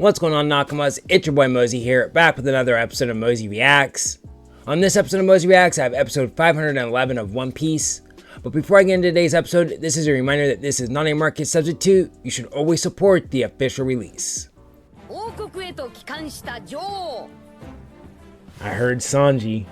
What's going on, Nakamas? It's your boy Mozy here, back with another episode of Mozy Reacts. On this episode of Mozy Reacts, I have episode 511 of One Piece. But before I get into today's episode, this is a reminder that this is not a market substitute. You should always support the official release. I heard Sanji.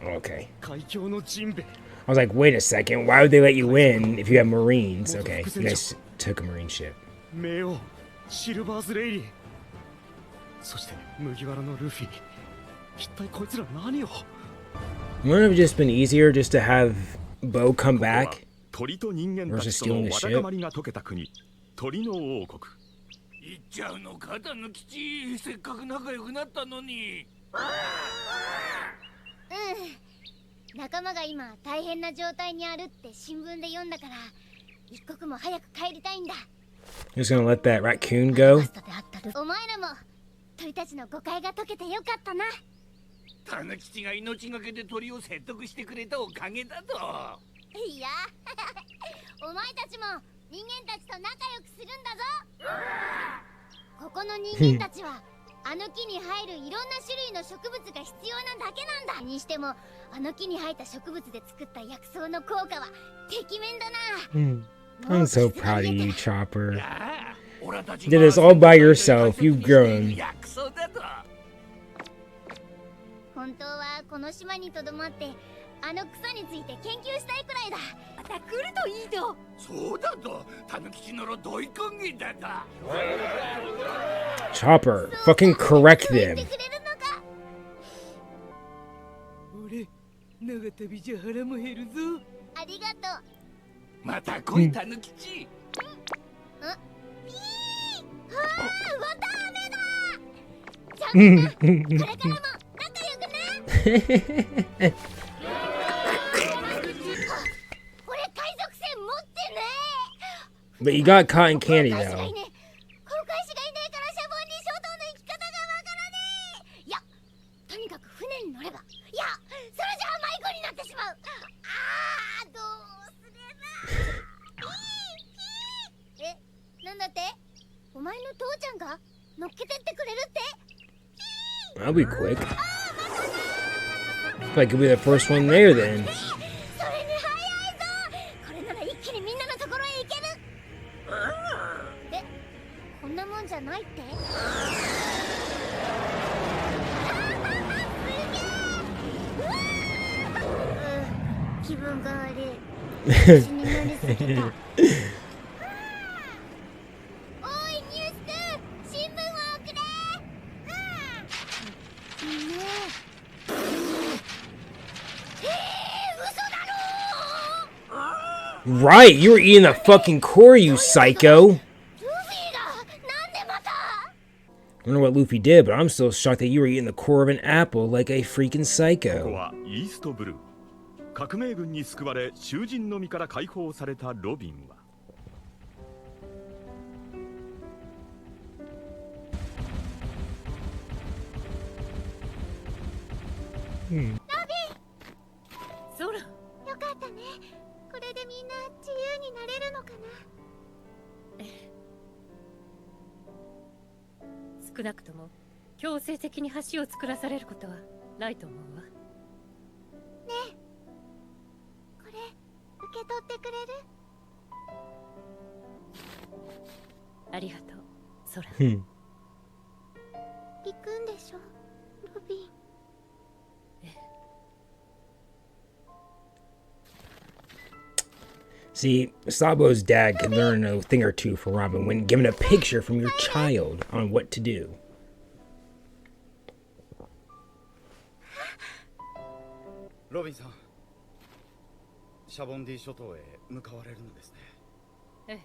Okay. I was like, wait a second, why would they let you in if you have Marines? Okay, you guys took a Marine ship. Wouldn't it have just been easier just to have Bo come back versus stealing the ship? Who's gonna let that raccoon go? I'm so proud of you, Chopper. You did this all by yourself. You've grown. Chopper, fucking correct them. But you got cotton candy though. That'll be quick. If I could be the first one there then. Right, you were eating the fucking core, you psycho. I don't know what Luffy did, but I'm still shocked that you were eating the core of an apple like a freaking psycho. See, Sabo's dad can learn a thing or two from Robin when given a picture from your child on what to do. Robin-san, シャボンディ諸島へ向かわれるのですね。ええ。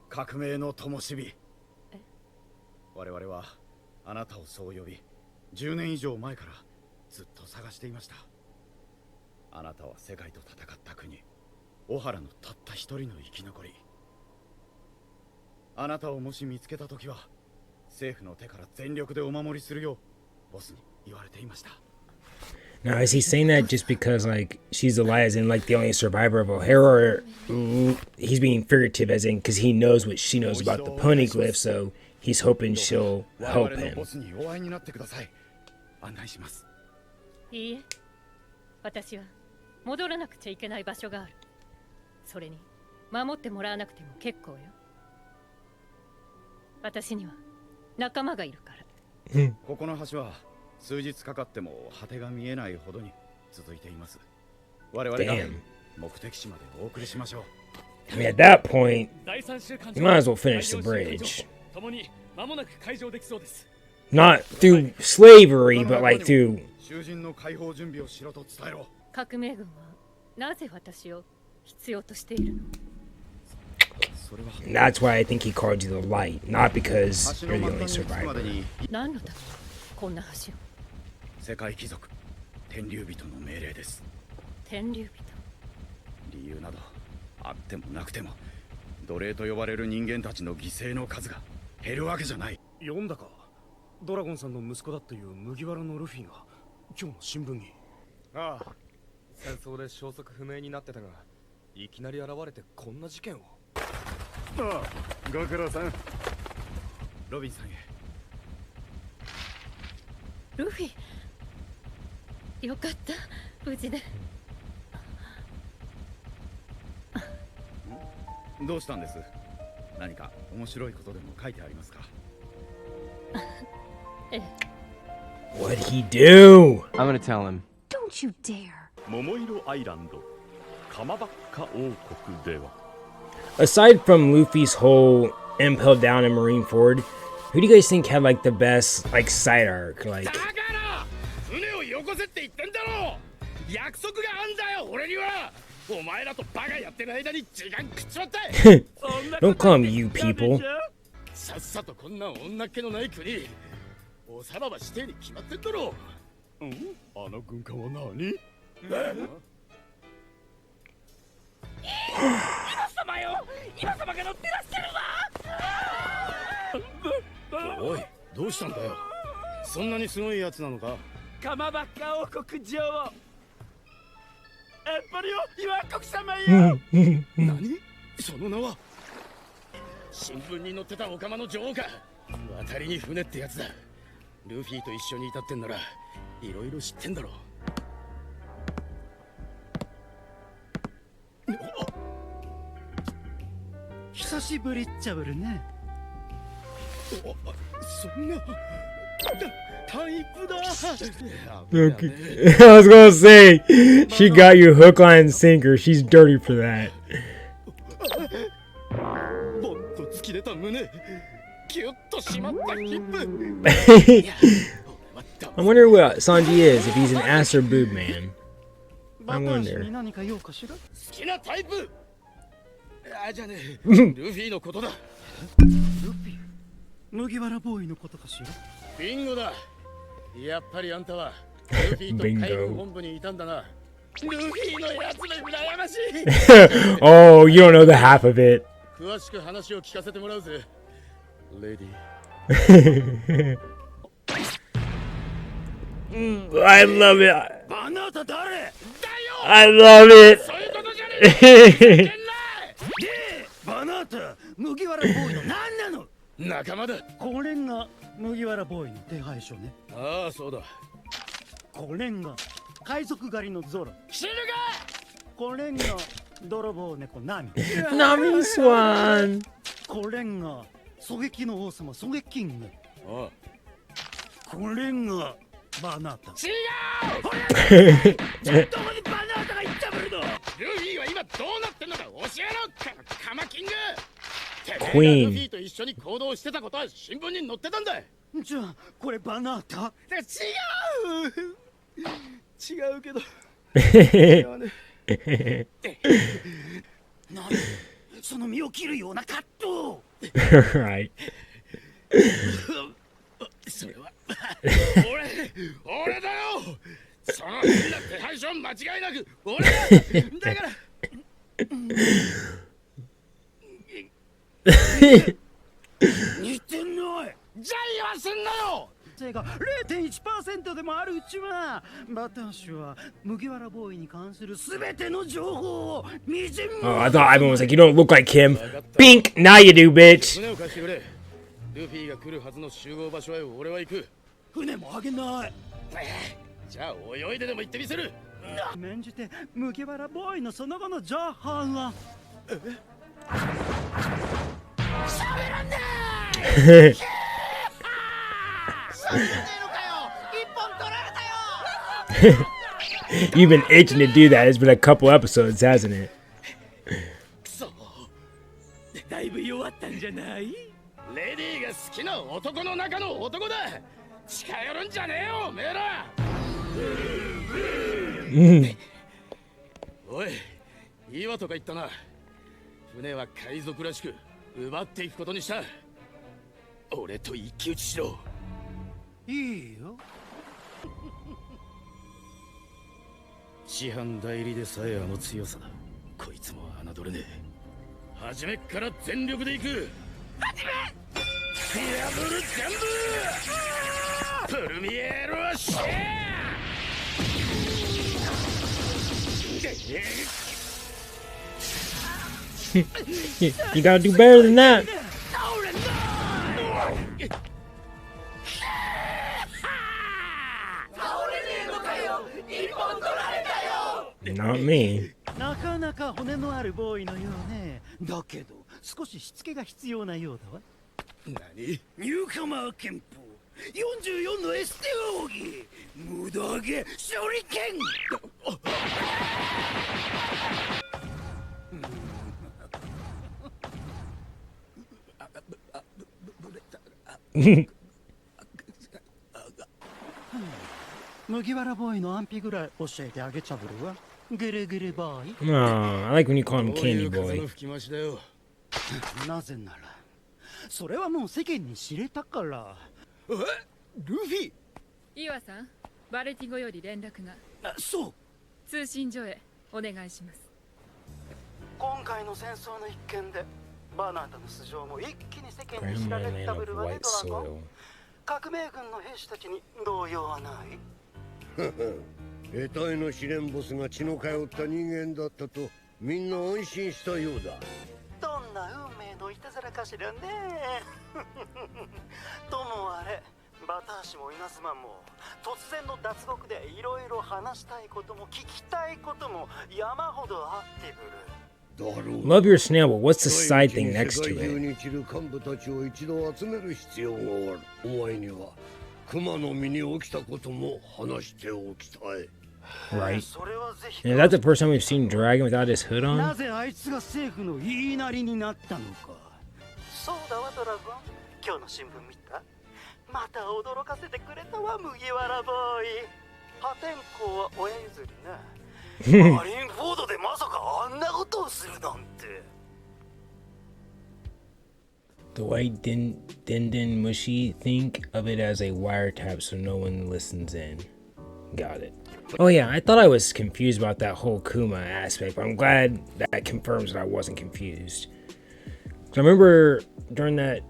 革命の灯火。我々はあなたをそう呼び、10年以上前からずっと探していました。あなたは世界と戦った国オハラのたった一人の生き残り。あなたをもし見つけた時は政府の手から全力でお守りするようボスに言われていました。 Now, is he saying that just because, like, she's alive, as in, like, the only survivor of O'Hara, or he's being figurative, as in, because he knows what she knows about the poneglyph, so he's hoping she'll help him. いいえ、私は戻らなくちゃいけない場所がある。それに守ってもらわなくても結構よ。私には仲間がいるから。ここの橋は数日かかっても果てが見えないほどに続いています。我々が目的地までお送りしましょう。 I mean, at that point, you might as well finish the bridge. Not through slavery, but like through... 囚人の解放準備をしろと伝えろ。革命軍はなぜ私を必要としているの？ That's why I think he called you the light, not because you're the only survivor. 何のためにこんな橋を？世界貴族天竜人の命令です。天竜人？理由などあってもなくても奴隷と呼ばれる人間たちの犠牲の数が減るわけじゃない。読んだか？ドラゴンさんの息子だという麦わらのルフィが今日の新聞に。ああ、戦争で消息不明になってたが、いきなり現れてこんな事件を。ああ、ご苦労さん。ロビンさんへ。ルフィ、よかった、無事で。どうしたんです？何か面白いことでも書いてありますか？ええ。What'd he do? I'm gonna tell him. Don't you dare. 桃色アイランド、カマバッカ王国では。Aside from Luffy's whole impel down in Marineford, who do you guys think had like the best like side arc? Like, don't call him you people. さっさとこんな女っ気のない国おさらばしてに決まってんだろう。あの軍艦は何？今様が乗ってらっしゃるわ。おい、どうしたんだよ。そんなにすごいやつなのか？カマバッカ王国女王。やっぱりよ、岩国様よ。何？その名は？新聞に載ってたオカマの女王か。渡りに船ってやつだ。ルフィと一緒にいたってんならいろいろ知ってんだろう。久しぶりっちゃぶるね。そんなタイプだ。I was gonna say, she got you hook, line, and sinker. She's dirty for that. ボンと突き出た胸、キュッと締まったヒップ。I wonder what Sanji is, if he's an ass or boob man. I バタ足 wonder. に何か用かしら？好きなタイプ。あ、じゃねえ、ルフィのことだ。ルフィ、麦わらボーイのことかしら？ビンゴだ。やっぱりあんたはルフィと海軍本部にいたんだな。ルフィのやつで羨ましい。Oh, you don't know the half of it. 詳しく話を聞かせてもらうぜ、レディ。I love it. バナータ誰？だよ。I love it. そういうことじゃねえ。で、バナータ、麦わらボーイの何なの？仲間だ。これが麦わらボーイの手配書ね。ああ、そうだ。これが海賊狩りのゾロ。知るこれが泥棒猫ナミ。Nami Swan. これが狙撃の王様狙撃キング。ああ、これがバナータ。違う。どこにバナータが行ったぶるの？ルフィは今どうなってんのか教えろ、カマキング。クイーン。ルフィと一緒に行動してたことは新聞に載ってたんだ。じゃあこれバナータ？違うけど。何？その身を切るようなカット。Right. それは俺だよ。その変な手配書間違いなく俺がだから似てんのいじゃあ言わせんなよが 0.1% でもあるうちは私は麦わらボーイに関するすべての情報をみじんも Oh, I thought Ivan was like, you don't look like him. Bink! Now you do, bitch! 船を貸してくれルフィが来るはずの集合場所へ俺は行く船もあげないじゃあ泳いででも行ってみせる免じて麦わらボーイのその後の情報は喋らんねーYou've been itching to do that. It's been a couple episodes, hasn't it? だいぶ弱ったんじゃないレディーが好きな男の中の男だ近寄るんじゃねえよおめえらおい岩とか言ったな船は海賊らしく奪っていくことにした俺と一騎打ちしろいいよ師範代理でさえあの強さだこいつも侮れねえ初めっから全力で行く初め破る全部プルミエールはシェー You gotta do better than that. Not me. なかなか骨のあるボーイのようね。だけど少ししつけが必要なようだわ。何ニューカマー憲法44のエステ奥義無駄毛処理権麦わらボーイの安否ぐらい教えてあげちゃぶるわ。グルグルボーイ。Oh, I like when you call him Candy 風 Boy. の吹き回しだよなぜならそれはもう世間に知れたから。えルフィ岩さん、バレティゴより連絡が。そう通信所へお願いします。今回の戦争の一件でバナータの素性も一気に世間に知 Grandma られ Land た of ぶるわね White ドラゴン。 Soil. 革命軍の兵士たちに動揺はない？得体の試練ボスが血の通った人間だったとみんな安心したようだ。どんな運命のいたずらかしらね。ともあれバタ足も稲妻も突然の脱獄でいろいろ話したいことも聞きたいことも山ほどあってぶる。 Love your snail, but what's the side thing next to 世界中 it? に散る幹部たちを一度集める必要がある。お前には熊の身に起きたことも話しておきたい。 Right. それはぜひ。 And is that the first time we've seen Dragon without his hood な on? ぜあいつが政府の言いなりになったのか。そうだわドラゴン。今日の新聞見た？また驚かせてくれたわ麦わらボーイ。破天荒は親譲りな。マリンフォードでまさかあんなことをするなんて。 The way Din Mushy think of it as a wiretap so no one listens in. Got it. Oh yeah, I thought I was confused about that whole Kuma aspect, but I'm glad that confirms that I wasn't confused. 'Cause I remember during that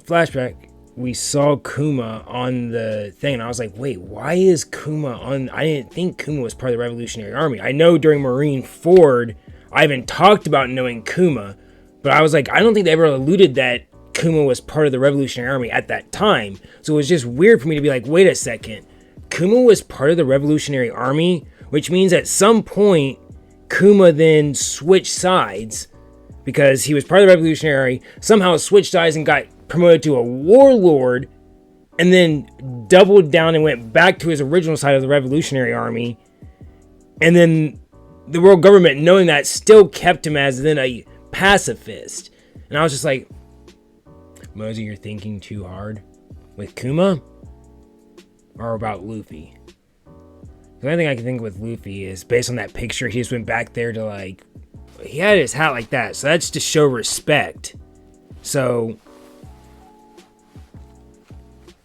flashback, we saw Kuma on the thing, and I was like, wait, why is Kuma on? I didn't think Kuma was part of the Revolutionary Army. I know during Marineford, Ivan talked about knowing Kuma, but I was like, I don't think they ever alluded that Kuma was part of the Revolutionary Army at that time. So it was just weird for me to be like, wait a second. Kuma was part of the Revolutionary Army, which means at some point, Kuma then switched sides because he was part of the Revolutionary, somehow switched sides and got promoted to a warlord, and then doubled down and went back to his original side of the Revolutionary Army. And then the world government, knowing that, still kept him as then a pacifist. And I was just like, Mozy, you're thinking too hard with Kuma or about Luffy? The only thing I can think with Luffy is based on that picture, he just went back there to like, he had his hat like that, so that's to show respect. So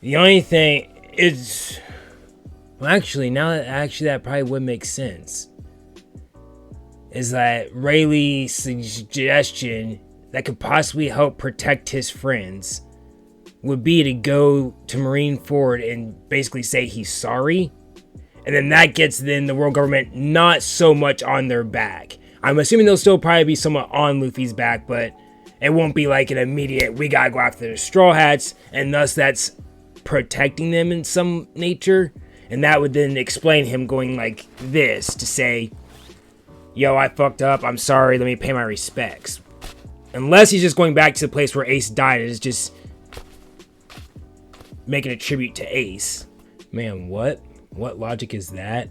the only thing is, Well, actually, that probably would make sense. Is that Rayleigh's suggestion that could possibly help protect his friends would be to go to Marineford and basically say he's sorry. And then that gets the world government not so much on their back. I'm assuming they'll still probably be somewhat on Luffy's back, but it won't be like an immediate, we gotta go after the Straw Hats, and thus that's protecting them in some nature. And that would then explain him going like this to say, yo, I fucked up, I'm sorry, let me pay my respects. Unless he's just going back to the place where Ace died and is just making a tribute to Ace. Man, what? What logic is that?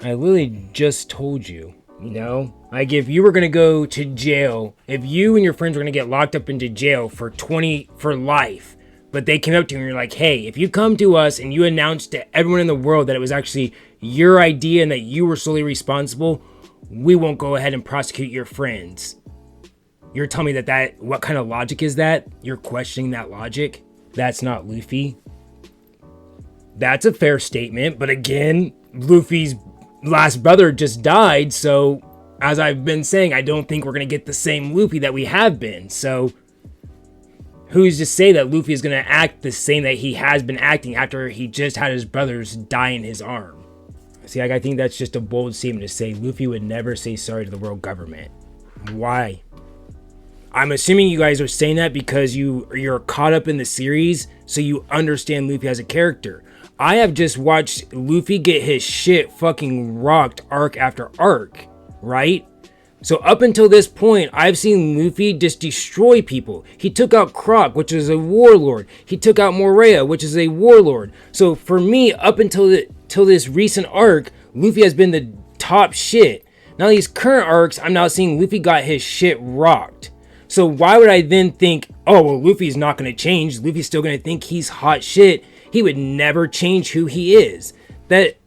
I literally just told you, you know? Like, if you were gonna go to jail, if you and your friends were gonna get locked up into jail for life, but they came up to you and you're like, hey, if you come to us and you announce to everyone in the world that it was actually your idea and that you were solely responsible, we won't go ahead and prosecute your friends. You're telling me that what kind of logic is that? You're questioning that logic? That's not Luffy. That's a fair statement, but again, Luffy's last brother just died, so as I've been saying, I don't think we're going to get the same Luffy that we have been, so who's to say that Luffy is going to act the same that he has been acting after he just had his brothers die in his arm? See, I think that's just a bold statement to say Luffy would never say sorry to the world government. Why? I'm assuming you guys are saying that because you're caught up in the series, so you understand Luffy as a character. I have just watched Luffy get his shit fucking rocked arc after arc, right? So up until this point, I've seen Luffy just destroy people. He took out Croc, which is a warlord. He took out Morea, which is a warlord. So for me, up until this recent arc, Luffy has been the top shit. Now these current arcs, I'm now seeing Luffy got his shit rocked. So why would I then think, oh, well, Luffy's not going to change. Luffy's still going to think he's hot shit. He would never change who he is. That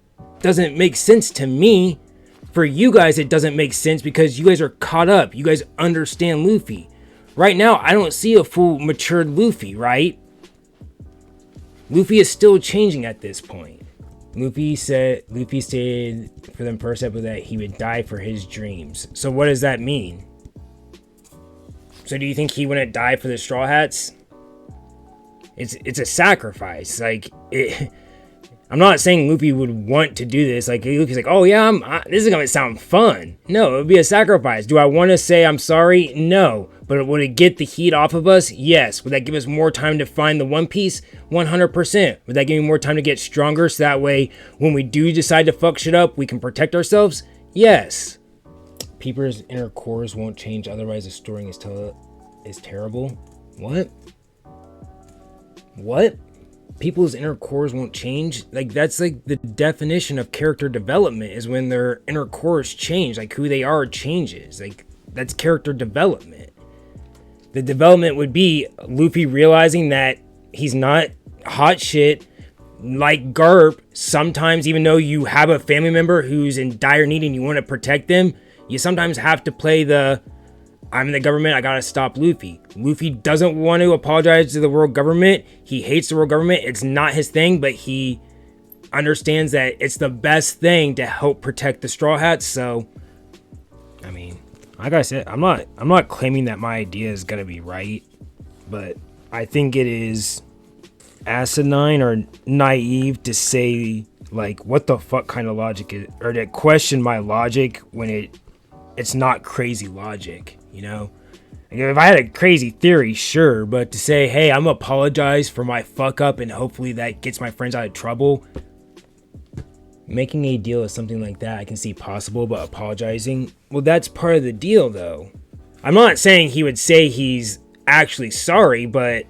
doesn't make sense to me. For you guys, it doesn't make sense because you guys are caught up. You guys understand Luffy. Right now, I don't see a full matured Luffy, right? Luffy is still changing at this point. Luffy stated for the first episode that he would die for his dreams. So what does that mean? So do you think he wouldn't die for the Straw Hats? It's a sacrifice. Like, I'm not saying Luffy would want to do this. Like, Luffy's like, oh yeah, this is gonna sound fun. No, it would be a sacrifice. Do I want to say I'm sorry? No. But would it get the heat off of us? Yes. Would that give us more time to find the One Piece? 100%. Would that give me more time to get stronger so that way when we do decide to fuck shit up, we can protect ourselves? Yes. People's inner cores won't change, otherwise the story is terrible. What? What? People's inner cores won't change? Like, that's like the definition of character development, is when their inner cores change. Like, who they are changes. Like, that's character development. The development would be Luffy realizing that he's not hot shit. Like Garp, sometimes even though you have a family member who's in dire need and you want to protect them, you sometimes have to play I'm in the government, I gotta stop Luffy. Luffy doesn't want to apologize to the world government. He hates the world government. It's not his thing, but he understands that it's the best thing to help protect the Straw Hats. So, I mean, like I said, I'm not claiming that my idea is gonna be right, but I think it is asinine or naive to say, like, what the fuck kind of logic is, or to question my logic when it's not crazy logic. You know, like, if I had a crazy theory, sure, but to say, hey, I'm apologize for my fuck up and hopefully that gets my friends out of trouble. Making a deal with something like that I can see possible, but apologizing, well, that's part of the deal though. I'm not saying he would say he's actually sorry, but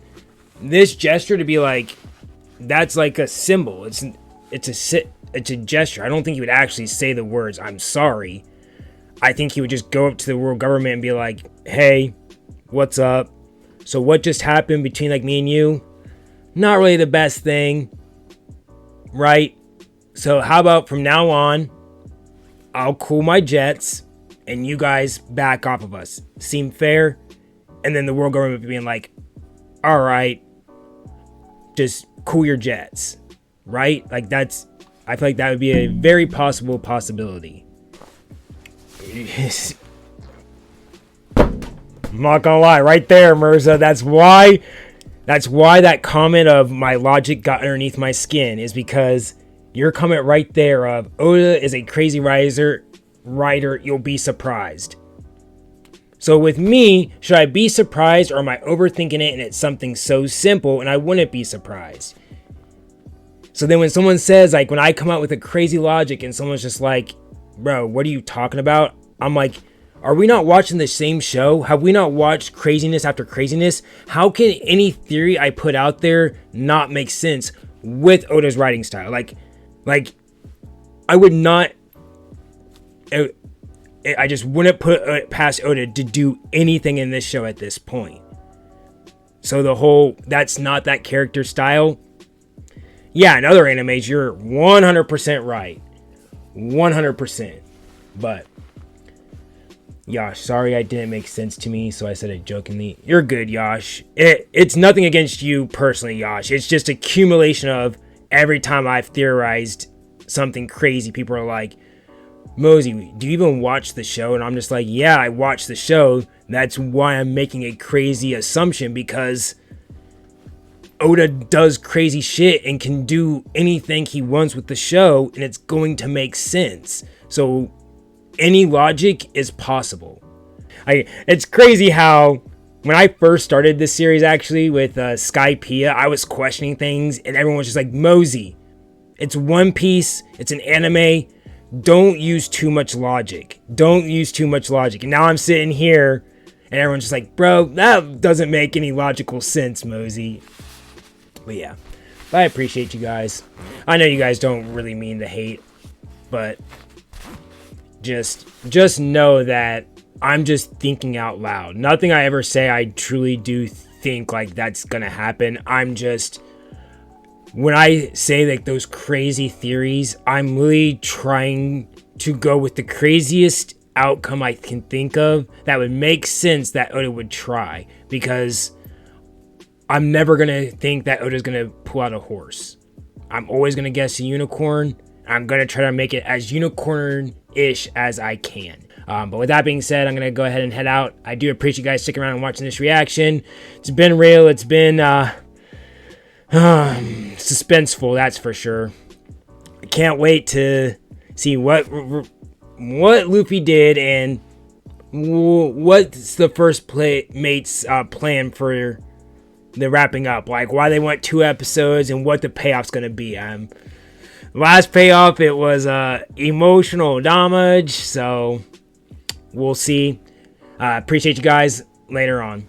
this gesture to be like, that's like a symbol. It's a gesture. I don't think he would actually say the words, I'm sorry. I think he would just go up to the world government and be like, hey, what's up? So what just happened between like me and you? Not really the best thing, right? So how about from now on, I'll cool my jets and you guys back off of us. Seem fair? And then the world government being like, all right, just cool your jets, right? Like, that's, I feel like that would be a very possible possibility. I'm not gonna lie, right there, Mirza. That's why that comment of my logic got underneath my skin, is because your comment right there of Oda is a crazy writer, you'll be surprised. So with me, should I be surprised, or am I overthinking it and it's something so simple and I wouldn't be surprised? So then when someone says, like, when I come out with a crazy logic and someone's just like, bro, what are you talking about? I'm like, are we not watching the same show? Have we not watched craziness after craziness? How can any theory I put out there not make sense with Oda's writing style? Like I would not, I just wouldn't put it past Oda to do anything in this show at this point. So the whole, that's not that character style. Yeah, in other animes, you're 100% right. 100%. But Yash, sorry I didn't make sense to me, so I said it jokingly. You're good, Yash. It's nothing against you personally, Yash. It's just accumulation of every time I've theorized something crazy, people are like, Mozy, do you even watch the show? And I'm just like, yeah, I watch the show. That's why I'm making a crazy assumption, because Oda does crazy shit and can do anything he wants with the show, and it's going to make sense. So any logic is possible. It's crazy how when I first started this series, actually, with Skypiea, I was questioning things, and everyone was just like, Mozy, it's One Piece, it's an anime, don't use too much logic. Don't use too much logic. And now I'm sitting here, and everyone's just like, bro, that doesn't make any logical sense, Mozy. But yeah, I appreciate you guys. I know you guys don't really mean to hate, but just know that I'm just thinking out loud. Nothing I ever say I truly do think like that's gonna happen. I'm just, when I say like those crazy theories, I'm really trying to go with the craziest outcome I can think of that would make sense that Oda would try, because I'm never gonna think that Oda's gonna pull out a horse. I'm always gonna guess a unicorn. I'm gonna try to make it as unicorn-ish as I can. But with that being said, I'm gonna go ahead and head out. I do appreciate you guys sticking around and watching this reaction. It's been real. It's been suspenseful, that's for sure. I can't wait to see what Luffy did and what's the first mate's plan for the wrapping up, like why they went 2 episodes and what the payoff's gonna be. Last payoff, it was emotional damage, so we'll see. Appreciate you guys. Later on.